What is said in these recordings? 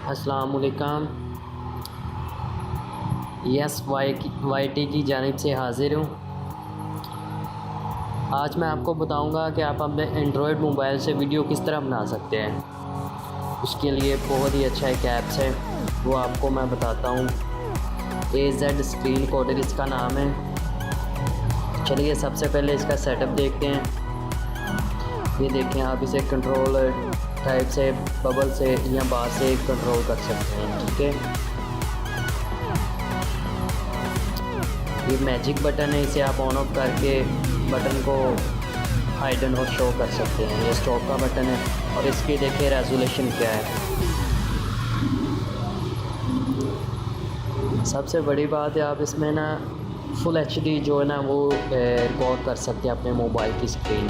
अस्सलामुअलैकुम। Yes Y T की जानिब से हाज़िर हूँ। आज मैं आपको बताऊंगा कि आप अपने एंड्रॉयड मोबाइल से वीडियो किस तरह बना सकते हैं। उसके लिए बहुत ही अच्छा एक ऐप्स है, वो आपको मैं बताता हूँ। AZ स्क्रीन कोडर इसका नाम है। चलिए सबसे पहले इसका सेटअप देखते हैं। ये देखें, आप इसे कंट्रोल टाइप से, बबल से या बार से कंट्रोल कर सकते हैं। ठीक है, ये मैजिक बटन है, इसे आप ऑन ऑफ करके बटन को हाइड एंड और शो कर सकते हैं। ये स्टॉप का बटन है और इसकी देखिए रेजोल्यूशन क्या है। सबसे बड़ी बात है, आप इसमें ना फुल HD जो है ना वो रिकॉर्ड कर सकते हैं अपने मोबाइल की स्क्रीन।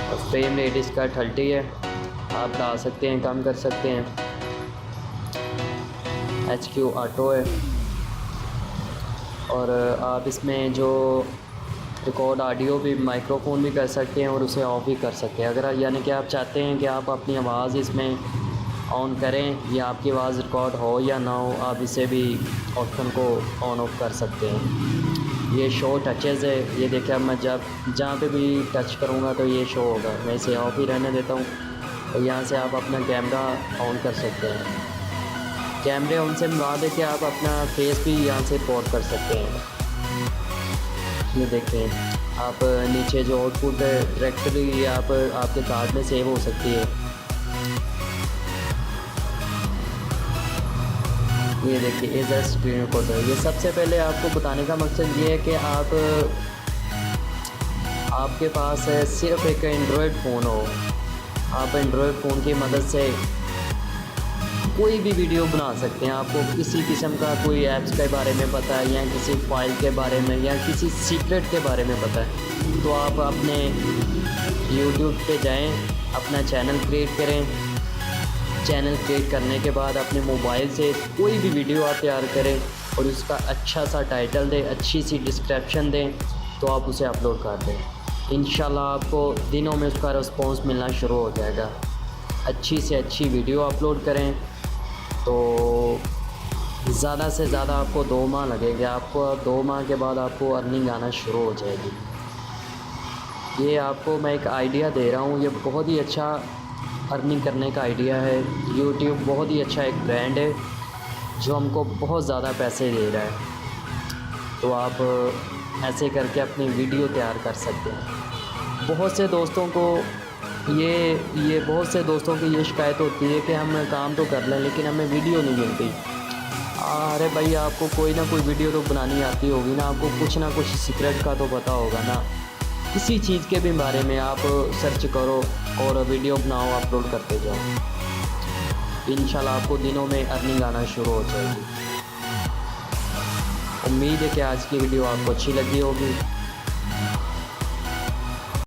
और फ्रेम रेट इसका 30 है, आप डाल सकते हैं, कम कर सकते हैं। HQ ऑटो है और आप इसमें जो रिकॉर्ड ऑडियो भी माइक्रोफोन भी कर सकते हैं और उसे ऑफ भी कर सकते हैं। अगर यानी कि आप चाहते हैं कि आप अपनी आवाज़ इसमें ऑन करें या आपकी आवाज़ रिकॉर्ड हो या ना हो, आप इसे भी ऑप्शन को ऑन ऑफ कर सकते हैं। ये शो टचेज़ है, ये देखिए, अब मैं जहाँ पे भी टच करूँगा तो ये शो होगा। मैं इसे ऑफ ही रहने देता हूँ और यहाँ से आप अपना कैमरा ऑन कर सकते हैं। कैमरे ऑन से मुराद है कि आप अपना फेस भी यहाँ से रिकॉर्ड कर सकते हैं। ये देखें, आप नीचे जो आउटपुट डायरेक्टली आपके कार्ड में सेव हो सकती है। ये देखिए AZ स्क्रीन कोडर। ये सबसे पहले आपको बताने का मकसद ये है कि आपके पास सिर्फ एक एंड्रॉयड फ़ोन हो। आप एंड्रॉयड फ़ोन की मदद से कोई भी वीडियो बना सकते हैं। आपको किसी किस्म का कोई ऐप्स के बारे में पता है या किसी फाइल के बारे में या किसी सीक्रेट के बारे में पता है, तो आप अपने YouTube पे जाएं, अपना चैनल क्रिएट करें। चैनल क्रिएट करने के बाद अपने मोबाइल से कोई भी वीडियो आप तैयार करें और उसका अच्छा सा टाइटल दें, अच्छी सी डिस्क्रिप्शन दें, तो आप उसे अपलोड कर दें। इंशाल्लाह आपको दिनों में उसका रिस्पॉन्स मिलना शुरू हो जाएगा। अच्छी से अच्छी वीडियो अपलोड करें तो ज़्यादा से ज़्यादा आपको 2 माह लगेंगे। आपको 2 माह के बाद आपको अर्निंग आना शुरू हो जाएगी। ये आपको मैं एक आइडिया दे रहा हूँ, ये बहुत ही अच्छा अर्निंग करने का आइडिया है। YouTube बहुत ही अच्छा एक ब्रांड है जो हमको बहुत ज़्यादा पैसे दे रहा है, तो आप ऐसे करके अपनी वीडियो तैयार कर सकते हैं। बहुत से दोस्तों की ये शिकायत होती है कि हम काम तो कर लें लेकिन हमें वीडियो नहीं मिलती। अरे भाई, आपको कोई ना कोई वीडियो तो बनानी आती होगी ना, आपको कुछ ना कुछ सीक्रेट का तो पता होगा ना। किसी चीज़ के भी बारे में आप सर्च करो और वीडियो बनाओ, अपलोड करते जाओ। इंशाल्लाह आपको दिनों में अर्निंग आना शुरू हो जाएगी। उम्मीद है कि आज की वीडियो आपको अच्छी लगी होगी।